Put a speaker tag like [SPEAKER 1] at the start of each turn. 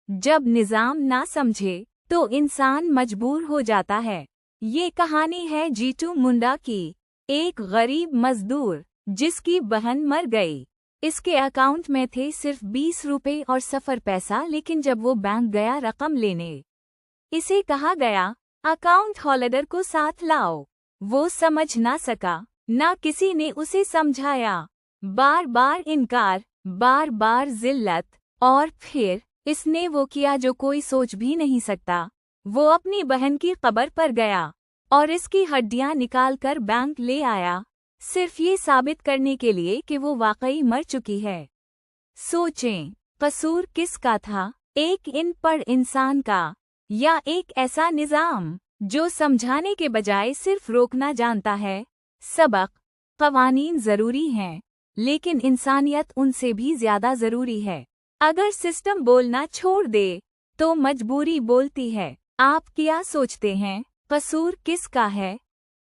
[SPEAKER 1] जब निजाम ना समझे तो इंसान मजबूर हो जाता है। ये कहानी है जीतू मुंडा की, एक गरीब मजदूर जिसकी बहन मर गई। इसके अकाउंट में थे सिर्फ 20 रुपए और सफर पैसा, लेकिन जब वो बैंक गया रकम लेने, इसे कहा गया अकाउंट होल्डर को साथ लाओ। वो समझ ना सका, ना किसी ने उसे समझाया। बार बार इनकार, बार बार जिल्लत, और फिर इसने वो किया जो कोई सोच भी नहीं सकता। वो अपनी बहन की कब्र पर गया और इसकी हड्डियां निकालकर बैंक ले आया, सिर्फ ये साबित करने के लिए कि वो वाकई मर चुकी है। सोचें, कसूर किसका था? एक अनपढ़ इंसान का, या एक ऐसा निजाम जो समझाने के बजाय सिर्फ रोकना जानता है? सबक, कवानीन जरूरी हैं, लेकिन इंसानियत उनसे भी ज्यादा जरूरी है। अगर सिस्टम बोलना छोड़ दे तो मजबूरी बोलती है। आप क्या सोचते हैं, कसूर किसका है?